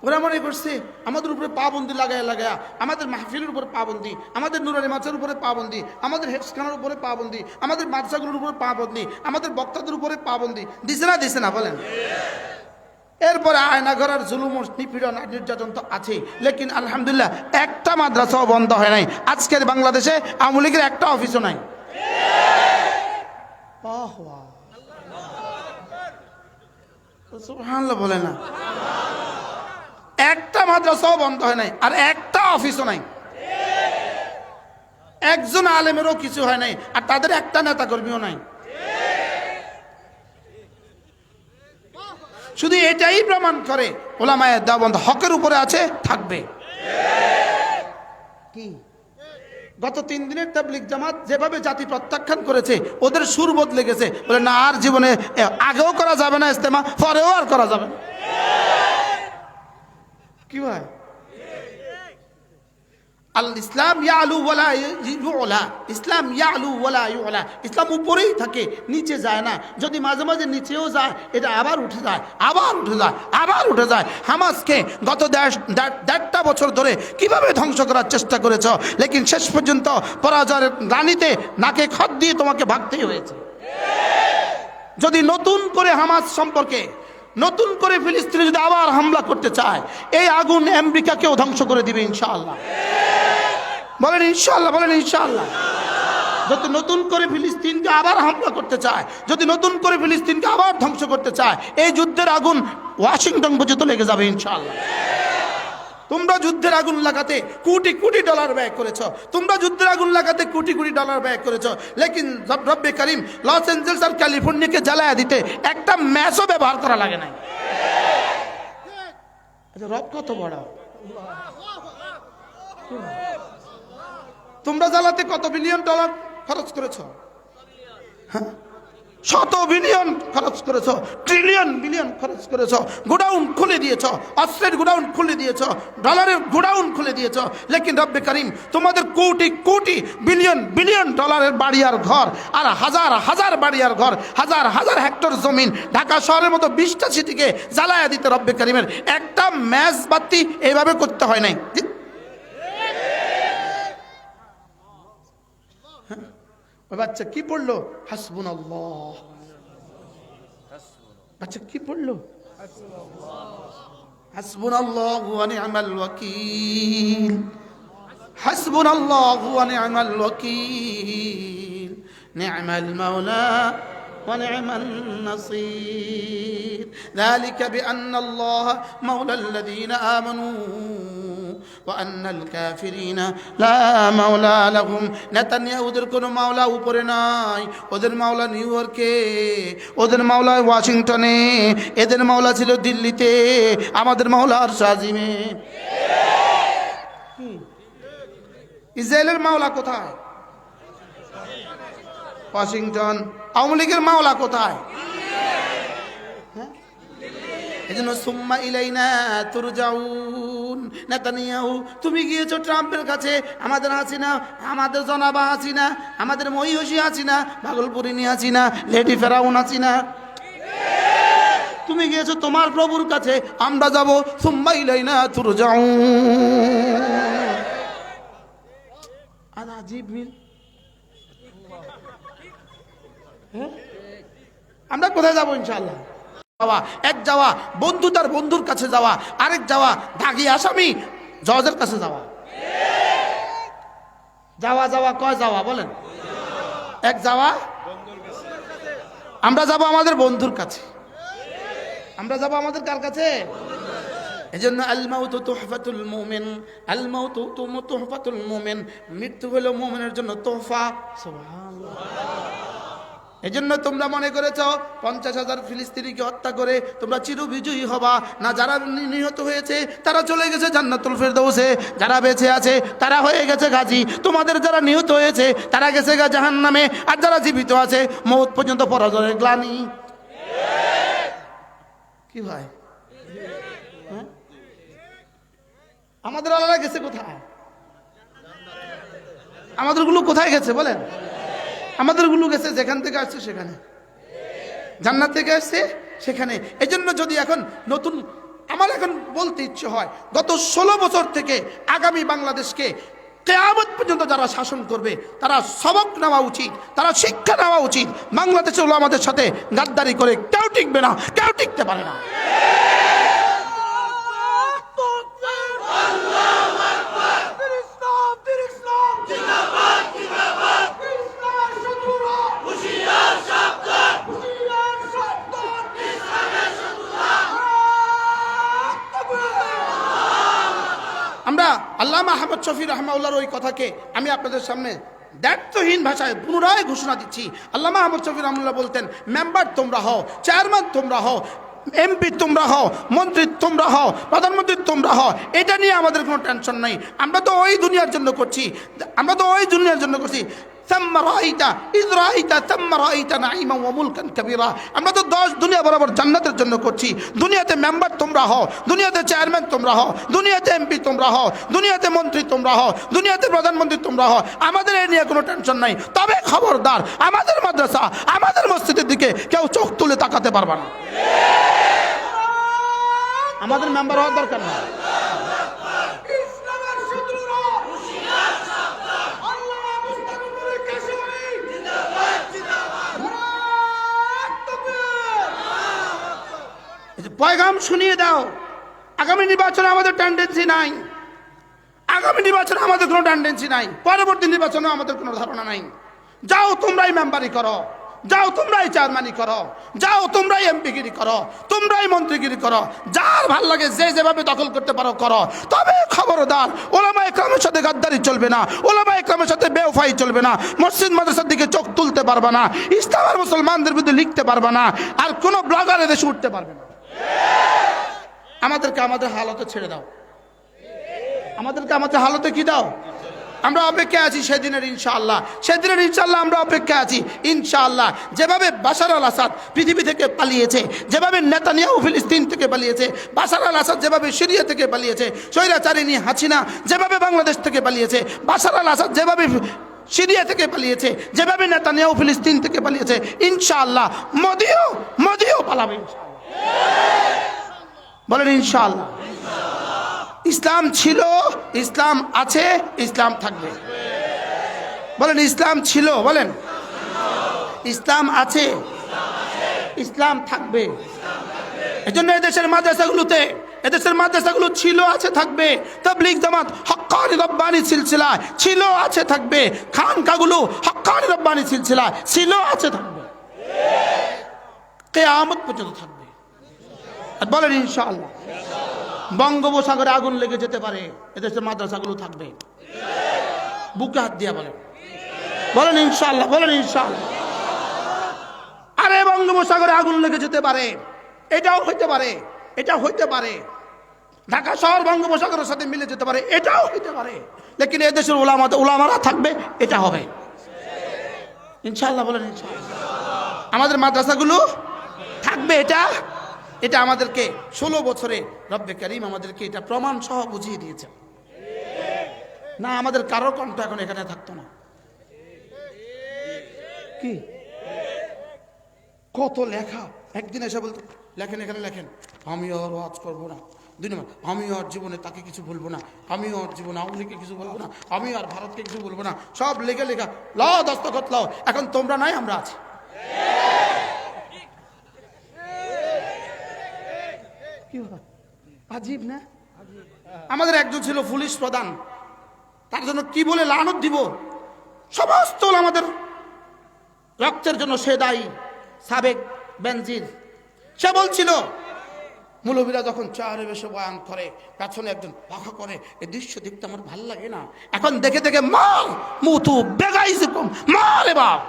ওরা মনে করছে আমাদের উপরে পাবন্দি লাগায় লাগায়া, আমাদের মাহফিলের উপরে পাবন্দি, আমাদের নুরানি মাছের উপরে পাবন্দি, আমাদের হেফসখানার উপরে পাবন্দি, আমাদের মাদ্রাসাগুলোর উপরে পাবন্দি, আমাদের বক্তাদের উপরে পাবন্দি দিছে না বলেন? এরপরে আয়না ঘরের জুলুম নিপীড়ন নির্যাতন তো আছে, লেকিন আলহামদুলিল্লাহ একটা মাদ্রাসাও বন্ধ হয় নাই। আজকের বাংলাদেশে আওয়ামী লীগের একটা অফিসও নাই। সুবহানাল্লাহ বলে না, একটা মাদ্রাসাও বন্ধ হয় নাই, আর একটা অফিসও নাই, একজন আলেমেরও কিছু হয় নাই, আর তাদের একটা নেতা কর্মীও নাই। শুধু এটাই প্রমাণ করে ওলামায়ে দেওবন্দ হকের উপরে আছে, থাকবে। কি গত 3 দিনের তাবলীগ জামাত যেভাবে জাতি প্রত্যাখ্যান করেছে, ওদের সুর বদলে গেছে, বলে না আর জীবনে আগেও করা যাবে না ইস্তেমা, পরেও আর করা যাবে না। কি ভাই, আল ইসলাম ইয়ালু ওয়ালা ইউলা, ইসলাম ইয়ালু ওয়ালা ইউলা, ইসলাম উপরেই থাকে, নিচে যায় না। যদি মাঝে মাঝে নিচেও যায়, এটা আবার উঠে যায়, আবার উঠে যায়, আবার উঠে যায়। হামাসকে গত 1.5টা বছর ধরে কিভাবে ধ্বংস করার চেষ্টা করেছ, লেকিন শেষ পর্যন্ত পরাজয়ের রানীতে নাকে খত দিয়ে তোমাকে ভাগতেই হয়েছে। যদি নতুন করে হামাস সম্পর্কে, নতুন করে ফিলিস্তিনে যদি আবার হামলা করতে চায়, এই আগুন আমেরিকাকেও ধ্বংস করে দিবে ইনশাআল্লাহ। বলেন ইনশাআল্লাহ, বলেন ইনশাআল্লাহ। যদি নতুন করে ফিলিস্তিনকে আবার হামলা করতে চায়, যদি নতুন করে ফিলিস্তিনকে আবার ধ্বংস করতে চায়, এই যুদ্ধের আগুন ওয়াশিংটন পর্যন্ত লেগে যাবে ইনশাআল্লাহ। তোমরা যুদ্ধের আগুন লাগাতে কোটি কোটি ডলার ব্যয় করেছো, তোমরা যুদ্ধের আগুন লাগাতে কোটি কোটি ডলার ব্যয় করেছো, লেকিন রব্বে করিম লস অ্যাঞ্জেলস আর ক্যালিফোর্নিয়াকে জ্বালায়া দিতে একটা ম্যাচও ব্যবহার করা লাগে নাই। আচ্ছা, রব কত বড়! তোমরা জ্বালাতে কত বিলিয়ন ডলার খরচ করেছো? হ্যাঁ, শত বিলিয়ন খরচ করেছ, ট্রিলিয়ন বিলিয়ন খরচ করেছ, গোডাউন খুলে দিয়েছ, অস্ত্রের গোডাউন খুলে দিয়েছ, ডলারের গোডাউন খুলে দিয়েছ, লেকিন রব্বে করিম তোমাদের কোটি কোটি বিলিয়ন বিলিয়ন ডলারের বাড়ি আর ঘর, আর হাজার হাজার বাড়ি আর ঘর, হাজার হাজার হেক্টর জমিন, ঢাকা শহরের মতো 20টা সিটিকে জ্বালায়া দিতে রব্বে করিমের একটা ম্যাচ বাতি এইভাবে করতে হয় নাই। বাচ্চা কি পড়লো? হাসবুনাল্লাহ। বাচ্চা কি পড়লো? হাসবুনাল্লাহু ওয়া নি'মাল ওয়াকিল, হাসবুনাল্লাহু ওয়া নি'মাল ওয়াকিল, নি'মাল মাওলা ওয়া নি'মান নাসির। যালিকা বিআন্নাল্লাহা মাওলাল্লাযীনা আমানু ওয়া আন্নাল কাফিরিনা লা মাওলা লাহুম। নেতানিয়াহুদের কোনো মাওলা উপরে নাই, ওদের মাওলা নিউ ইয়র্কে, ওদের মাওলা ওয়াশিংটনে, এদের মাওলা ছিল দিল্লিতে, আমাদের মাওলা আরশ আজিমে। ইসরায়েলের মাওলা কোথায়? ওয়াশিংটন। আওয়ামী লীগের মাওলা কোথায়? এজন্য সুম্মা ইলাইনা তুরজাউন। নেতানিয়াহু, তুমি গিয়েছো ট্রাম্পের কাছে, আমাদের হাসিনা, আমাদের জনাবা হাসিনা, আমাদের মহিষী হাসিনা, ভাগলপুরিনী হাসিনা, লেডি ফেরাউন হাসিনা, তুমি গিয়েছো তোমার প্রভুর কাছে, আমরা যাব সুম্মা ইলাইনা তুরজাউন। আজীব মিল। আমরা কোথায় যাবো ইনশাআল্লাহ? এক যাওয়া বন্ধু তার বন্ধুর কাছে যাওয়া, আরেক যাওয়া দাগি আসামি জজের কাছে যাওয়া। যাওয়া যাওয়া কয় যাওয়া বলেন? এক যাওয়া, আমরা যাব আমাদের বন্ধুর কাছে, আমরা যাব আমাদের কার কাছে? এজন্য আল মাউতু তুহফাতুল মুমিন, আল মাউতু তুহফাতুল মুমিন, মৃত্যু হলো মুমিনের জন্য তোহফা। সুবহানাল্লাহ। এজন্য তোমরা মনে করেছ 50,000 ফিলিস্তিনিকে হত্যা করে তোমরা চিরবিজয়ী হবা না। যারা নিহত হয়েছে তারা চলে গেছে জান্নাতুল ফেরদৌসে, যারা বেঁচে আছে তারা হয়ে গেছে গাজী। তোমাদের যারা নিহত হয়েছে তারা গেছে জাহান্নামে, আর যারা জীবিত আছে মওত পর্যন্ত পরাজয়ের গ্লানি। কি ভাই? হ্যাঁ? আমাদের আল্লাহ গেছে কোথায়? আমাদের গুলো কোথায় গেছে বলেন? আমাদের গুলো গেছে যেখান থেকে আসছে সেখানে, জান্নাত থেকে আসছে সেখানে। এই জন্য যদি এখন নতুন, আমার এখন বলতে ইচ্ছে হয়, গত 16 বছর থেকে আগামী বাংলাদেশকে কিয়ামত পর্যন্ত যারা শাসন করবে তারা সবক নেওয়া উচিত, তারা শিক্ষা নেওয়া উচিত। বাংলাদেশের ওলামাদের সাথে গাদ্দারি করে কেউ টিকবে না, কেউ টিকতে পারে না। আমরা আল্লামা আহমদ শফি রাহমাউল্লাহর ওই কথাকে আমি আপনাদের সামনে দায়িত্বহীন ভাষায় পুনরায় ঘোষণা দিচ্ছি। আল্লামা আহমদ শফি রাহমাউল্লাহ বলতেন, মেম্বার তোমরা হও, চেয়ারম্যান তোমরা হও, এমপি তোমরা হও, মন্ত্রী তোমরা হও, প্রধানমন্ত্রী তোমরা হও, এটা নিয়ে আমাদের কোনো টেনশন নেই। আমরা তো ওই দুনিয়ার জন্য করছি, আমরা তো ওই দুনিয়ার জন্য করছি। আমরা তো 10 দুনিয়া বরাবর জান্নাতের জন্য করছি। দুনিয়াতে মেম্বার তোমরা হও, দুনিয়াতে চেয়ারম্যান তোমরা হও, দুনিয়াতে এমপি তোমরা হও, দুনিয়াতে মন্ত্রী তোমরা হও, দুনিয়াতে প্রধানমন্ত্রী তোমরা হও, আমাদের এই নিয়ে কোনো টেনশন নাই। তবে খবরদার, আমাদের মাদ্রাসা, আমাদের মসজিদের দিকে কেউ চোখ তুলে তাকাতে পারবে না। আমাদের মেম্বার হওয়ার দরকার না। পয়গাম শুনিয়ে দাও, আগামী নির্বাচনে আমাদের টেন্ডেন্সি নাই, আগামী নির্বাচনে আমাদের কোনো টেন্ডেন্সি নাই, পরবর্তী নির্বাচনে আমাদের কোনো ধারণা নাই। যাও তোমরাই মেম্বারি করো, যাও তোমরাই চেয়ারম্যানই করো, যাও তোমরাই এমপিগিরি করো, তোমরাই মন্ত্রীগিরি করো, যার ভাল লাগে যে যেভাবে দখল করতে পারো করো। তবে খবরদার, ওলামা ইকরামের সাথে গাদ্দারি চলবে না, ওলামা ইকরামের সাথে বেওফাই চলবে না, মসজিদ মাদ্রাসার দিকে চোখ তুলতে পারবে না, ইসলাম আর মুসলমানদের বিরুদ্ধে লিখতে পারবে না, আর কোনো ব্লগার এদেশে উঠতে পারবে না। আমাদেরকে আমাদের হালতে ছেড়ে দাও, আমাদেরকে আমাদের হালতে কি দাও। আমরা অপেক্ষায় আছি সেদিনের ইনশাআল্লাহ, সেদিনের ইনশাআল্লাহ আমরা অপেক্ষায় আছি ইনশাআল্লাহ। যেভাবে বাশার আল আসাদ পৃথিবী থেকে পালিয়েছে, যেভাবে নেতানিয়াহু ফিলিস্তিন থেকে পালিয়েছে, বাশার আল আসাদ যেভাবে সিরিয়া থেকে পালিয়েছে, স্বৈরাচারিণী হাসিনা যেভাবে বাংলাদেশ থেকে পালিয়েছে, বাশার আল আসাদ যেভাবে সিরিয়া থেকে পালিয়েছে, যেভাবে নেতানিয়াহু ফিলিস্তিন থেকে পালিয়েছে, ইনশাআল্লাহ মোদিও পালাবে বলেন ইনশাআল্লাহ। ইসলাম ছিল, ইসলাম আছে, ইসলাম থাকবে বলেন। ইসলাম ছিল বলেন, ইসলাম আছে, ইসলাম থাকবে। এজন্য এদেশের মাদ্রাসাগুলোতে, এদেশের মাদ্রাসাগুলো ছিল, আছে, থাকবে। তাবলীগ জামাত হক্কানি রব্বানি সিলসিলা ছিল, আছে, থাকবে। খানকাগুলো হক্কানি রব্বানি সিলসিলা ছিল, আছে, থাকবে, কিয়ামত পর্যন্ত থাকবে। আর বলেন ইনশাআল্লাহ। বঙ্গোপসাগরে আগুন লেগে যেতে পারে, এদেশের মাদ্রাসাগুলো থাকবে। বুকে হাত দিয়া বলেন, বলেন ইনশাআল্লাহ, বলেন ইনশাআল্লাহ। আরে বঙ্গোপসাগরে আগুন লেগে যেতে পারে, এটাও হইতে পারে, এটা হইতে পারে। ঢাকা শহর বঙ্গোপসাগরের সাথে মিলে যেতে পারে, এটাও হইতে পারে। লেকিন এদেশের উলামারা থাকবে, এটা হবে ইনশাআল্লাহ, বলেন ইনশাআল্লাহ। আমাদের মাদ্রাসাগুলো থাকবে, এটা আমাদেরকে 16 বছরে রব্বে কারীম আমাদেরকে এটা প্রমাণ সহ বুঝিয়ে দিয়েছে। না আমাদের কারো কণ্ঠ এখন এখানে থাকতো না। কি কত লেখা, একদিন এসে বলতে লেখেন, এখানে লেখেন, আমি আর ওয়াজ করবো না। 2 নম্বর, আমি আর জীবনে তাকে কিছু বলবো না, আমি আর জীবনে আওয়ামী লীগকে কিছু বলবো না, আমি আর ভারতকে কিছু বলবো না। সব লেখা লাও, দস্তখত লাও। এখন তোমরা নাই, আমরা আছি। আজীব না? আমাদের একজন ছিল পুলিশ প্রধান, তার জন্য কি বলে লানত দিব। সমস্ত আমাদের রক্তের জন্য সে দায়ী, সাবেক বেনজির। সে বলছিল মৌলবীরা যখন চেয়ারে বসে বয়ান করে, পেছনে একজন পাখা করে, এই দৃশ্য দেখতে আমার ভাল লাগে না। এখন দেখে দেখে মার মুতু বেগাইছে, মারে বাপ,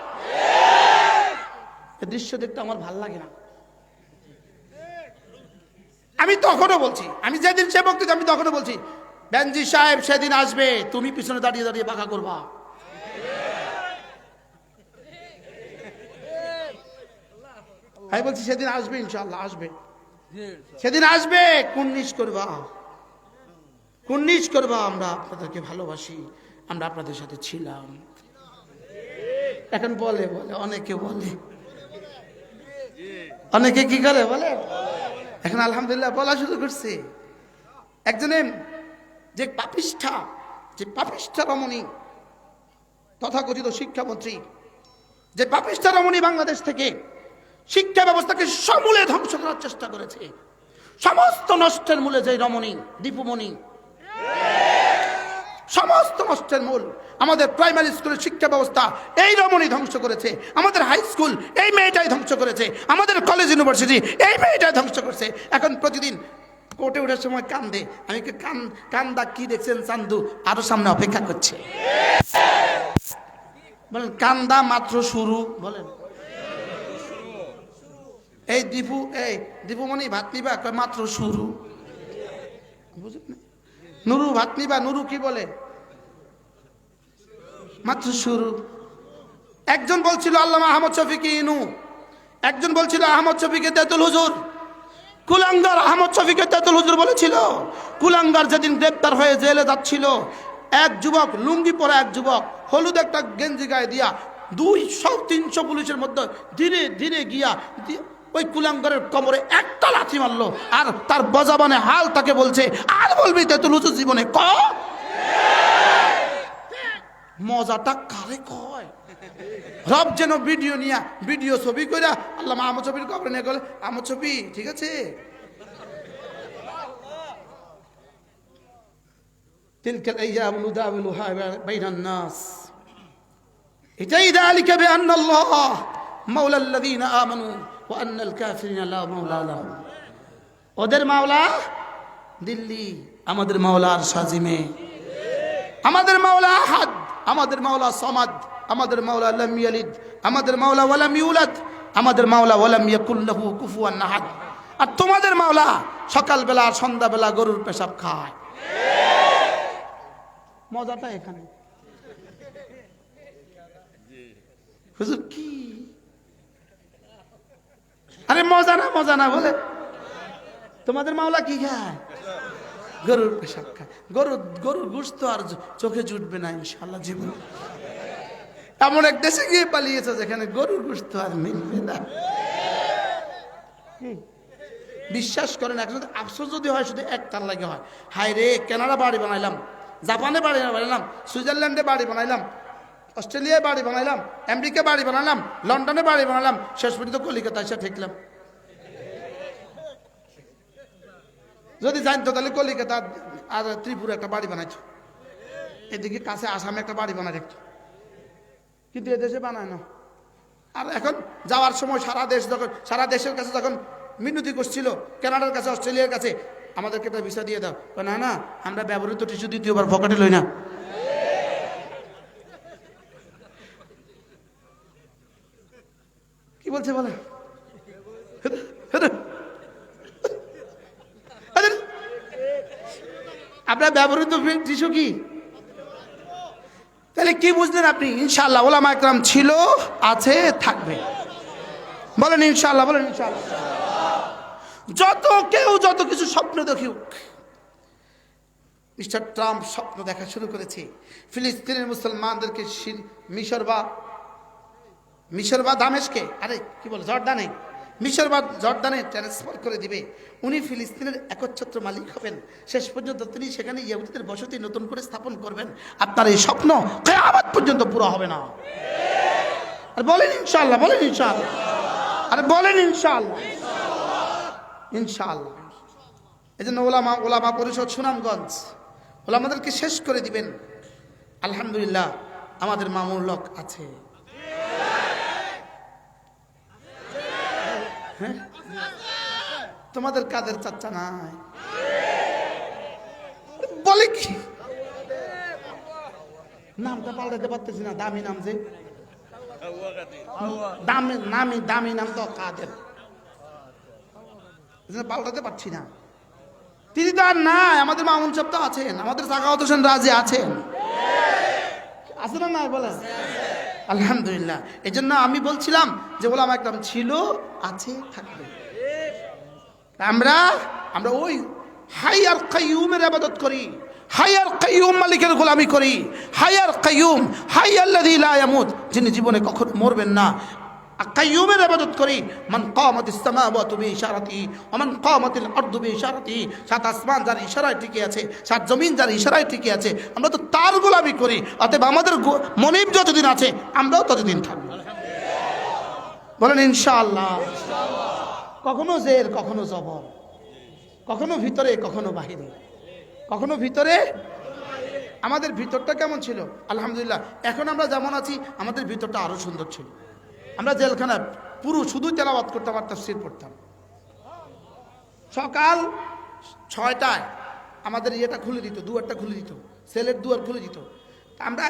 এই দৃশ্য দেখতে আমার ভাল লাগে না। আমি তখনও বলছি, আমি যেদিন সে বক্তৃতা, আমি তখনও বলছি, বেনজির সাহেব সেদিন আসবে, তুমি পিছনে দাঁড়িয়ে দাঁড়িয়ে বাঁকা করবা। আমি বলছি সেদিন আসবে, ইনশাআল্লাহ আসবে। সেদিন আসবে, কুন্নিশ করবা, কুন্নিশ করবা, আমরা আপনাদেরকে ভালোবাসি, আমরা আপনাদের সাথে ছিলাম। এখন বলে বলে অনেকে বলে, অনেকে কি করে বলে, এখন আলহামদুলিল্লাহ বলা শুরু করছে। একজনে যে পাপিষ্ঠা রমণী, তথাকথিত শিক্ষামন্ত্রী, যে পাপিষ্ঠা রমণী বাংলাদেশ থেকে শিক্ষা ব্যবস্থাকে সমূলে ধ্বংস করার চেষ্টা করেছে, সমস্ত নষ্টের মূলে যে রমণী, দীপুমণি, সমস্ত নষ্টের মূল আমাদের প্রাইমারি স্কুলের শিক্ষা ব্যবস্থা এই রমণী ধ্বংস করেছে, আমাদের হাই স্কুল এই মেয়েটাই ধ্বংস করেছে, আমাদের কলেজ ইউনিভার্সিটি এই মেয়েটাই ধ্বংস করেছে। এখন প্রতিদিন কোর্টে ওঠার সময় কান্দে, আমি কান্দা কি দেখছেন চান্দু, আরো সামনে অপেক্ষা করছে। বলেন কান্দা মাত্র শুরু। বলেন এই দীপুমণি ভাত নিবা, মাত্র শুরু। বুঝলেন না? নুরু ভাত নিবা, নুরু কি বলে, মাত্র শুরু। একজন বলছিল আল্লামা আহমদ শফিকে ইনু, একজন বলছিল আহমদ শফিকে তেতুল হুজুর। কুলাঙ্গার আহমদ শফিকে তেতুল হুজুর বলেছিল। কুলাঙ্গার যেদিন গ্রেপ্তার হয়ে জেলে যাচ্ছিল, এক যুবক, লুঙ্গি পরা এক যুবক, হলুদ একটা গেঞ্জি গায়ে দিয়া 200-300 পুলিশের মধ্যে ধীরে ধীরে গিয়া ওই কুলাঙ্গারের কোমরে একটা লাথি মারলো, আর তার বজাবানে হাল তাকে বলছে, আর বলবি তেতুল হুজুর জীবনে ক। মজাটা কারে কয়? রব যেন ভিডিও নিয়া, ভিডিও ছবি কইরা আল্লাহ আহমদ শফির কবরে নিয়ে গেলে, আহমদ শফি ঠিক আছে, তিলকাল আইয়াম নুদাবিলুহা বাইনান নাস। এটাই যালিকা বিআন্নাল্লাহ মাওলাল্লাযীনা আমানু ওয়া আন্নাল কাফিরিনা লা মাওলা লাহুম। ওদের মাওলা দিল্লি, আমাদের মাওলা আরশাজিমে, আমাদের মাওলা আহাদ, আমাদের মাওলা সামাদ, আমাদের মাওলা লাম ইয়ালিদ, আমাদের মাওলা ওয়ালাম ইউলাদ, আমাদের মাওলা ওয়ালাম ইয়াকুল লাহু কুফুয়ান আহাদ। আর তোমাদের মাওলা সকালবেলা আর সন্ধ্যাবেলা গরুর পেশাব খায়। মজাটা এখানে। হুজুর কি, আরে মজা না বলে, তোমাদের মাওলা কি খায়? গরুর পেশাব খায়। গরুর গোশত আর চোখে জুটবে না ইনশাআল্লাহ জীবন। এমন এক দেশে গিয়ে পালিয়েছে যেখানে গরুর গোশত আর মিলবে না। বিশ্বাস করেন, এখন আফসোস যদি হয় শুধু একটার লাগে হয়, হায় রে কানাডা বাড়ি বানাইলাম, জাপানে বাড়ি বানাইলাম, সুইজারল্যান্ডে বাড়ি বানাইলাম, অস্ট্রেলিয়ায় বাড়ি বানাইলাম, আমেরিকা বাড়ি বানালাম, লন্ডনে বাড়ি বানালাম, শেষ পর্যন্ত কলিকাতায় এসে ঠেকলাম। যদি জানতো তাহলে কলিকাতা আর ত্রিপুরা একটা বাড়ি বানাইতো, এদিকে কাছে আসামে একটা বাড়ি বানাই রাখতো, কিন্তু এদেশে বানায় না। আর এখন যাওয়ার সময় সারা দেশের কাছে যখন মিনতি করছিল, কানাডার কাছে, অস্ট্রেলিয়ার কাছে, আমাদেরকে একটা ভিসা দিয়ে দাও, না না আমরা ব্যবহৃত টিস্যু দ্বিতীয়বার পকেটে লই না। কি বলছে বলে, আপনার ব্যবহৃত টিস্যু কি? তাহলে কি বুঝলেন আপনি? ইনশাআল্লাহ ওলামা একরাম ছিল, আছে, থাকবে। বলেন ইনশাআল্লাহ, বলেন ইনশাআল্লাহ। যত কিছু স্বপ্ন দেখুক, মিস্টার ট্রাম্প স্বপ্ন দেখা শুরু করেছে ফিলিস্তিনের মুসলমানদেরকে মিশর বা দামেশকে, আরে কি বলে, জর্দানে, মিশর বা জর্দানে ট্রান্সফার করে দিবে। উনি ফিলিস্তিনের একচ্ছত্র মালিক হবেন। শেষ পর্যন্ত তিনি সেখানে ইহুদিদের বসতি নতুন করে স্থাপন করবেন। আপনার এই স্বপ্ন কিয়ামত পর্যন্ত পুরো হবে না। আর বলেন ইনশাআল্লাহ, বলেন ইনশাআল্লাহ, আরে বলেন ইনশাআল্লাহ, ইনশাআল্লাহ। এই জন্য ওলামা পরিষদ সুনামগঞ্জ ওলামাদেরকে শেষ করে দিবেন। আলহামদুলিল্লাহ আমাদের মামুর লোক আছে। হ্যাঁ, তোমাদের কাদের চাচা নাই? বলে কি, নামটা পাল্টাতে পারতেছি না, দামি নাম যে, দামি নাম তো কাদের, পাল্টাতে পারছি না। তিনি তো আর নাই, আমাদের মামুন সাহেব তো আছেন, আমাদের সাখাওয়াত হোসেন রাজি আছেন, আছে না নাই বলেন? আলহামদুলিল্লাহ। এই জন্য আমি বলছিলাম যে ওলামা একরাম ছিল, আছে, থাকবে। আমরা আমরা ওই হাই আর কাইয়ুমের ইবাদত করি, হাই আর কাইয়ুম মালিকের গোলামি করি, হাই আর কাইয়ুম, হাই আল্লাযী লা ইয়ামুত, যিনি জীবনে কখনো মরবেন না, কাইয়ুমের ইবাদত করি। মান কামাতিস সামাওয়াতু বিইশারাতিহি ওয়া মান কামাতিল আরদু বিইশারাতিহি, সাত আসমান যার ইশারায় টিকে আছে, সাত জমিন যার ইশারায় টিকে আছে, আমরা তো তার গোলামি করি। অতএব আমাদের মনিব যতদিন আছে আমরাও ততদিন থাকবো। বলেন ইনশাআল্লাহ। কখনো জের, কখনো জবর, কখনো ভিতরে, কখনো বাহিরে, কখনো ভিতরে। আমাদের ভিতরটা কেমন ছিল? আলহামদুলিল্লাহ, এখন আমরা যেমন আছি আমাদের ভিতরটা আরো সুন্দর ছিল। আমরা জেলখানায় পুরো শুধু তেলাওয়াত করতাম আর তাফসীর পড়তাম। সকাল 6টায় আমাদের ইয়েটা খুলে দিত, দুয়ারটা খুলে দিত, সেলের দুয়ার খুলে দিত। আমরা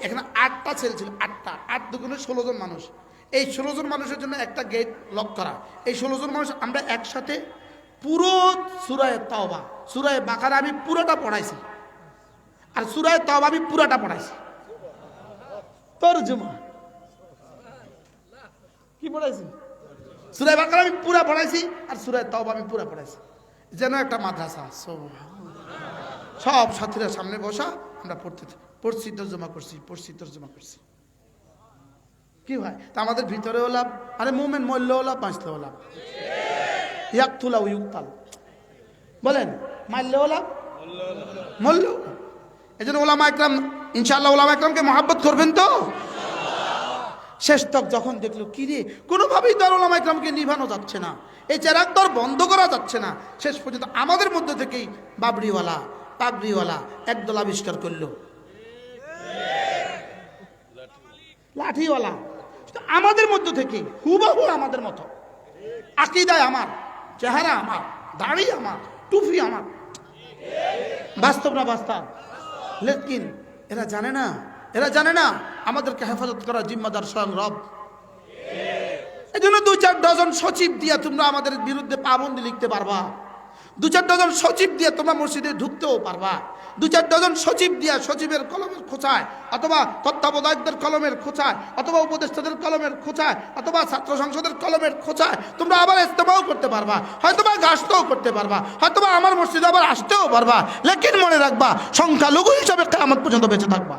এখানে 8টা সেল ছিল, 8টা, 8 দুগুণে 16 জন মানুষ। এই 16 জন মানুষের জন্য একটা গেট লক করা। এই 16 জন মানুষ আমরা একসাথে পুরো সূরায়ে তাওবা, সূরায়ে বাকারা আমি পুরোটা পড়াইছি, আর সূরায়ে তাওবা আমি পুরোটা পড়াইছি। তরজমা কি পড়াইছি? সূরায়ে বাকারা আমি পুরো পড়াইছি, আর সূরায়ে তাওবা আমি পুরো পড়াইছি। যেন একটা মাদ্রাসা। সব সাথীরা সামনে বসা, আমরা পড়ছি, তরজমা করছি। কি ভাই, তা আমাদের ভিতরেও লাভ, আরে মুমিন মরলেও লাভ, বাঁচলেও লাভ। ইয়াকতুলা ওয়া ইউকতাল, বলেন, মারলেও লাভ, মরলেও। এই জন্য ওলামা একরাম, ইনশাআল্লাহ ওলামা একরামকে মহাব্বত করবেন তো। শেষ তক যখন দেখলো কি রে, কোনোভাবেই তো ওলামা একরামকে নিভানো যাচ্ছে না, এই চেরাগ তো বন্ধ করা যাচ্ছে না, শেষ পর্যন্ত আমাদের মধ্যে থেকেই বাবরিওয়ালা, পাগড়িওয়ালা একদল আবিষ্কার করলো, লাঠিওয়ালা। আমাদের মধ্য থেকে হুবহু আমাদের মতো, আকীদায় আমার, চেহারা আমার, দাড়ি আমার, টুপি আমার, বাস্তব না বাস্তব। লেকিন এরা জানে না আমাদেরকে হেফাজত করার জিম্মাদার স্বয়ং রব। এই জন্য 2-4 ডজন সচিব দিয়ে তোমরা আমাদের বিরুদ্ধে পাবন্দি লিখতে পারবা, 2-4 ডজন সচিব দিয়ে তোমরা মসজিদে ঢুকতেও পারবা, 2-4 ডজন সচিব দিয়ে সচিবের কলমের খোঁচায়, অথবা তত্ত্বাবধায়কদের কলমের খোঁচায়, অথবা উপদেষ্টাদের কলমের খোঁচায়, অথবা ছাত্র সংসদের কলমের খোঁচায় তোমরা আবার ইস্তেমাও করতে পারবা, হয়তোবা গাছতেও করতে পারবা, হয়তোবা আমার মসজিদে আবার আসতেও পারবা। লেকিন মনে রাখবা, সংখ্যালঘু হিসাবে কিয়ামত পর্যন্ত বেঁচে থাকবা।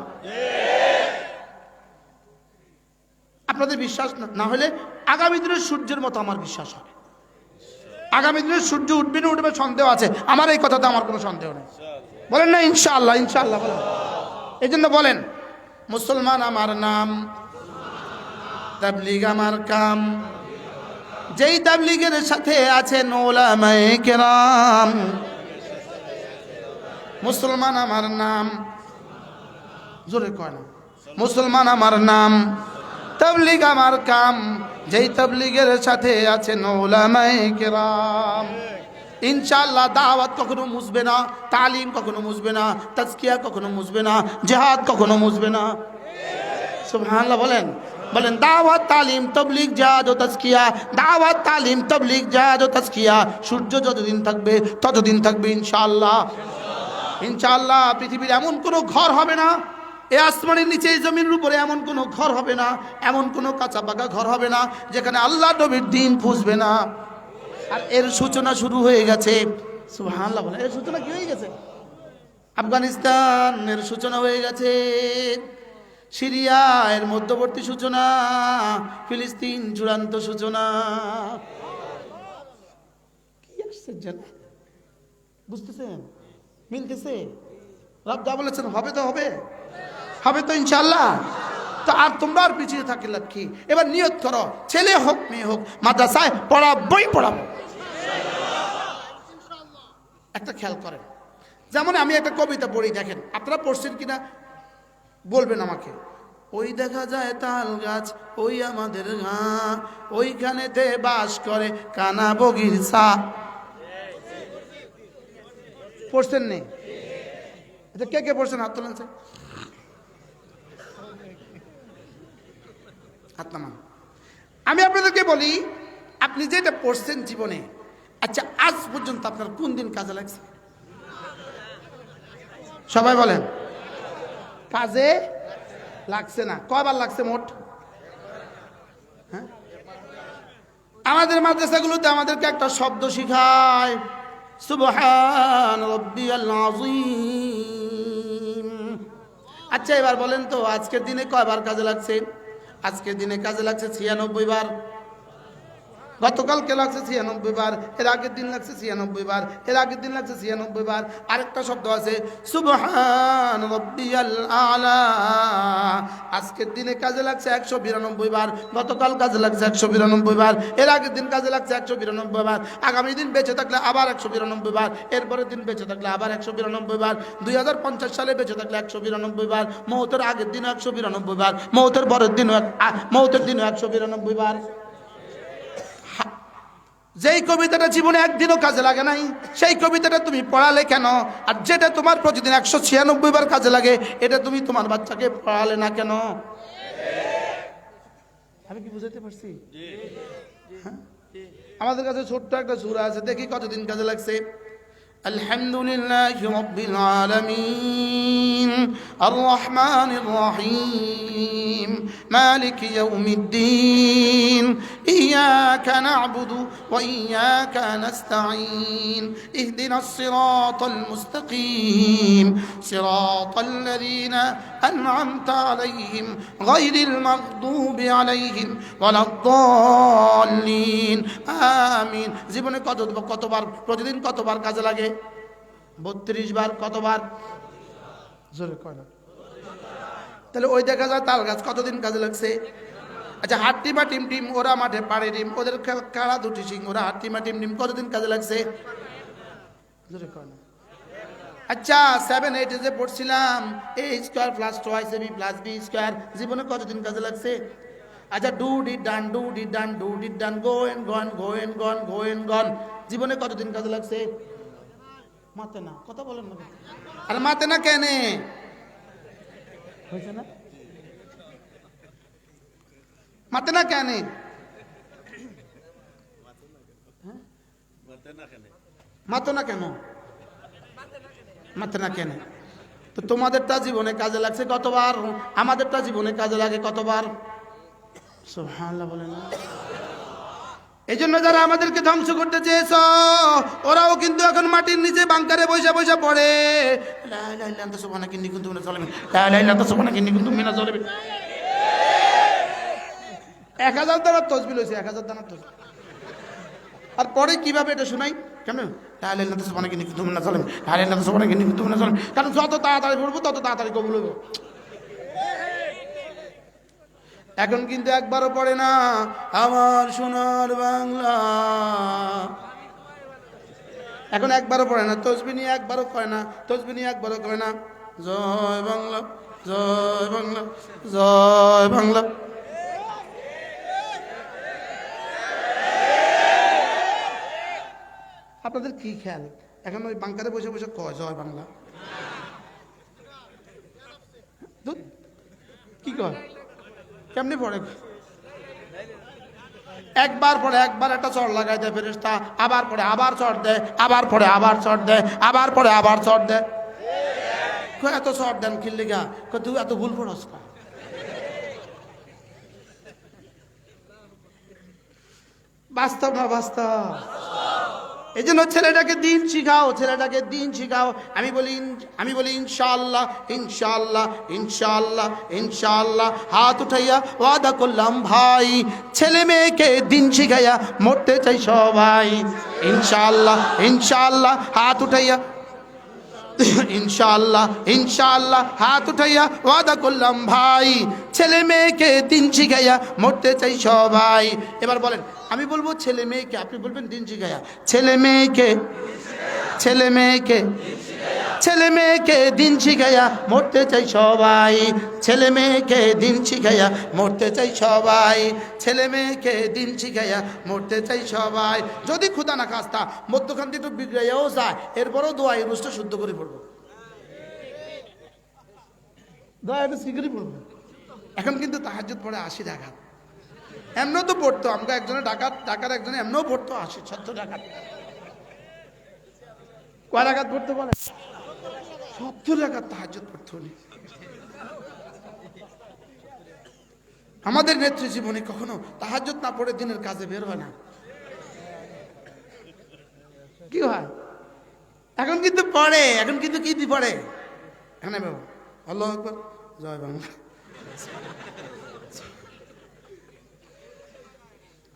আপনাদের বিশ্বাস না হলে আগামী দিনের সূর্যের মতো আমার বিশ্বাস হবে। আগামী দিনের সূর্য উঠবে না উঠবে সন্দেহ আছে, আমার এই কথাতে আমার কোনো সন্দেহ নেই। বলেন না ইনশাআল্লাহ? ইনশাআল্লাহ বলেন। এই জন্য বলেন, মুসলমান আমার নাম, তাবলীগ আমার কাম, যেই তাবলীগের সাথে আছেন উলামায়ে কেরাম। মুসলমান আমার নাম, জোরে কয় না, মুসলমান আমার নাম, তাবলীগ আমার কাম, যেই তাবলীগের সাথে আছেন উলামায়ে কেরাম। ইনশাআল্লাহ দাওয়াত কখনো মুছবে না, তালিম কখনো মুছবে না, তাজকিয়া কখনো মুছবে না, জিহাদ কখনো মুছবে না। সুবহানাল্লাহ বলেন। বলেন দাওয়াত, তালিম, তাবলীগ, জিহাদ ও তাজকিয়া, দাওয়াত, তালিম, তাবলীগ, জিহাদ ও তাজকিয়া। সূর্য যতদিন থাকবে ততদিন থাকবে ইনশাআল্লাহ। ইনশাআল্লাহ পৃথিবীর এমন কোনো ঘর হবে না, এই আসমানের নিচে এই জমিনের উপরে এমন কোনো ঘর হবে না, এমন কোনো কাঁচা পাকা ঘর হবে না যেখানে আল্লাহ নবীর দ্বীন পুষবে না। আর এর সূচনা শুরু হয়ে গেছে। সুবহানাল্লাহ বলে, এর সূচনা কি হয়ে গেছে? আফগানিস্তানের সূচনা হয়ে গেছে, সিরিয়া এর মধ্যবর্তী সূচনা, ফিলিস্তিন চূড়ান্ত সূচনা। কি আশ্চর্য, বুঝতেছেন? মিলতেছে? রব যা বলেছেন হবে তো হবে, হবে তো ইনশাআল্লাহ। তো আর তোমরা আর পিছিয়ে থাকি লাভ কি? এবার নিয়ত করো, ছেলে হোক মেয়ে হোক, মাদ্রাসায় পড়াবই পড়াবো। একটা খেয়াল করেন, যেমন আমি একটা কবিতা পড়ি, দেখেন আপনারা পড়ছেন কিনা বলবেন আমাকে। ওই দেখা যায় তাল গাছ, ওই আমাদের গাঁ, ওইখানেতে বাস করে কানা বগির সা। পড়ছেন নেই? এটা কে কে পড়ছেন? হাত তোলেন। হাত নামান। আমি আপনাদেরকে বলি, আপনি যেটা পড়ছেন জীবনে, আচ্ছা আজ পর্যন্ত আপনার কোন দিন কাজে লাগছে? সবাই বলেন। কাজে লাগছে না। কয়বার লাগছে মোট? হ্যাঁ, আমার আমাদের মাদ্রাসাগুলোতে আমাদেরকে একটা শব্দ শিখায়, সুবহান রাব্বিয়াল আযীম। আচ্ছা এবার বলেন তো আজকের দিনে কয়বার কাজে লাগছে? আজকের দিনে কাজে লাগছে 96 বার। গতকালকে লাগছে 96 বার, এর আগের দিন লাগছে 96 বার, এর আগের দিন লাগছে 96 বার। আরেকটা শব্দ আছে সুবহান রাব্বিয়াল আলা, আজকের দিনে কাজে লাগছে 192 বার, গতকাল কাজে লাগছে 192 বার, এর আগের দিন কাজে লাগছে 192 বার, আগামী দিন বেঁচে থাকলে আবার 192 বার, এরপরের দিন বেঁচে থাকলে আবার 192 বার, 2050 সালে বেঁচে থাকলে 192 বার, মওতের আগের দিনও 192 বার, মওতের পরের দিনও 192 বার। যেই কবিতাটা জীবনে একদিনও কাজে লাগে নাই, সেই কবিতাটা তুমি পড়ালে কেন? আর যেটা তোমার প্রতিদিন 196 বার কাজে লাগে, এটা তুমি তোমার বাচ্চাকে পড়ালে না কেন? আমি কি বুঝাতে পারছি? হ্যাঁ? আমাদের কাছে ছোট্ট একটা সূরা আছে, দেখি কতদিন কাজে লাগছে। আলহামদুলিল্লাহি রাব্বিল আলামিন আর রহমানির রহিম মালিকি ইয়াউমিদ্দিন ইয়্যাকা না'বুদু ওয়া ইয়্যাকা নাস্তাঈন ইহদিনাস সিরাতাল মুস্তাকিম সিরাতাল লাযীনা আন'আমতা আলাইহিম গায়রিল মাগদুবি আলাইহিম ওয়ালাদ-দাল্লিন আমিন। জীবনে কতবার প্রতিদিন কতবার কাজে লাগে? 32 বার। কতবার? জোরে কয় না। তাহলে ওই দেখা যায় তাল গাছ কতদিন কাজে লাগছে? আচ্ছা হাট্টিমা টিম টিম ওরা মাঠে পাড়ে ডিম, ওদের কারা দুটি সিং, ওরা হাট্টিমা টিম টিম কতদিন কাজে লাগছে? জোরে কয় না। আচ্ছা 7-8 যে পড়ছিলাম a square plus 2ab plus b square, জীবনে কতদিন কাজে লাগছে? আচ্ছা do did done, do did done, do did done, go and gone, go and gone, go and gone, জীবনে কতদিন কাজে লাগছে? মাতে না, কথা বলেন না। আরে মাতে না কেন হয়েছে না? মাতে না কেন? মাতো না কেন? মাতে না কেন? তো তোমাদেরটা জীবনে কাজে লাগছে কতবার? আমাদেরটা জীবনে কাজে লাগে কতবার? সুবহানাল্লাহ বলেন না। এই জন্য যারা আমাদেরকে ধ্বংস করতে চেয়েছ, ওরাও কিন্তু এখন মাটির নিচে বাংকারে বসে বসে পড়ে লা ইলাহা ইল্লা আনতা সুবহানাকা ইন্নী কুনতু মিনাজ জালিমিন, লা ইলাহা ইল্লা আনতা সুবহানাকা ইন্নী কুনতু মিনাজ জালিমিন। 1000 দানার তাসবিহ হইছে, 1000 দানার তাসবিহ। আর পরে কিভাবে এটা শোনাই কেন? লা ইলাহা ইল্লা আনতা সুবহানাকা ইন্নী কুনতু মিনাজ জালিমিন, লা ইলাহা ইল্লা আনতা সুবহানাকা ইন্নী কুনতু মিনাজ জালিমিন। কারণ যত তাড়াতাড়ি পড়বো তত তাড়াতাড়ি কবুল হবে। এখন কিন্তু একবারও পড়ে না আমার সোনার বাংলা, এখন একবারও পড়ে না। তাসবিহ নিয়ে একবারও করে না, তাসবিহ নিয়ে একবারও করে না। জয় বাংলা, জয় বাংলা, জয় বাংলা। আপনাদের কি খেয়াল এখন ওই বাংকারে বসে বসে কয় জয় বাংলা? কি কয়? কেমনি পড়ে? একবার পড়ে একবার একটা চড় লাগাই দেয় ফেরেশতা, আবার পড়ে আবার চড় দেয়, আবার পড়ে আবার চড় দেয়, আবার পড়ে আবার চড় দেয়। এত চড় দেন কিনলে গা, তুই এত ভুল পড়স কা? বাস্তব না বাস্তব? এই জন্য ছেলেটাকে দিন শিখাও, ছেলেটাকে দিন শিখাও। আমি বলি ইনশাআল্লাহ, ইনশাআল্লাহ, ইনশাআল্লাহ, ইনশাআল্লাহ। হাত উঠাইয়া ওয়াদা করলাম ভাই, ছেলে মেয়েকে দিন শিখাইয়া মরতে চাই সবাই। ইনশাআল্লাহ, ইনশাআল্লাহ, হাত উঠাইয়া ইনশাআল্লাহ, ইনশাআল্লাহ, হাত উঠাইয়া ওয়াদা করলাম ভাই, ছেলে মেয়েকে দিন শিখাইয়া মরতে চাই সবাই। এবার বলেন, আমি বলবো ছেলে মেয়েকে, আপনি বলবেন দিন শিখাইয়া। ছেলে মেয়েকে, ছেলে মেয়েকে, ছেলে মেয়েকে দিন শিখাইয়া মরতে চাই সবাই, ছেলে মেয়েকে দিন শিখাইয়া মরতে চাই সবাই, ছেলে মেয়েকে দিন শিখাইয়া মরতে চাই সবাই। যদি খুদা না খাস্তা মধ্যখান দিয়ে একটু বিগড়াইয়াও যায়, এরপরও দোয়া এই রুজটা শুদ্ধ করে পড়বো, দোয়া একটু শিগগিরই পড়বো। এখন কিন্তু তাহাজ্জুদ পড়ে 80 রাকাত, এমনও তো পড়তো আমাকে একজনে ঢাকার একজনে এমনও পড়তো 80-70 রাকাত। কয় রাকাত পড়তে বলে? 70 রাকাত তাহাজ্জুদ পড়তে উনি। আমাদের নেত্রী জীবনে কখনো তাহাজ্জুদ না পড়ে দিনের কাজে বের হয় না। কি হয়? এখন কিন্তু পড়ে, এখন কিন্তু কি দি পড়ে, এখানে বাবা আল্লাহু আকবার, জয় বাংলা।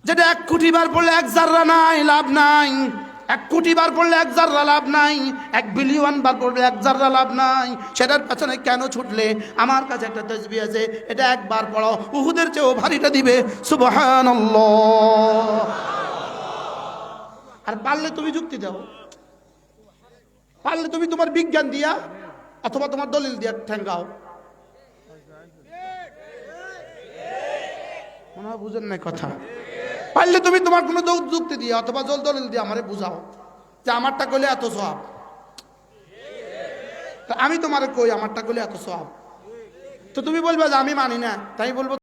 যেটা 1 কোটি বার পড়লে 1 জাররা নাই, লাভ নাই। 1 কোটি বার পড়লে 1 জাররা লাভ নাই, 1 বিলিয়ন বার পড়লে 1 জাররা লাভ নাই। সেটার পেছনে কেন ছুটলে? আমার কাছে একটা তাসবিহ আছে, এটা একবার পড়ো উহুদের চেয়েও ভারীটা দিবে, সুবহানাল্লাহ। আর পারলে তুমি যুক্তি দাও, পারলে তুমি তোমার বিজ্ঞান দিয়া অথবা তোমার দলিল দিয়া ঠেঙ্গাও। মনে হয় বুঝেন না কথা। পারলে তুমি তোমার কোনো যুক্তি দিয়ে অথবা জল দলিল দিয়ে আমারে বুঝাও যে আমারটা কইলে এত সওয়াব। আমি তোমারে কই আমারটা কইলে এত সওয়াব, তো তুমি বলবে যে আমি মানি না, তাই বলবো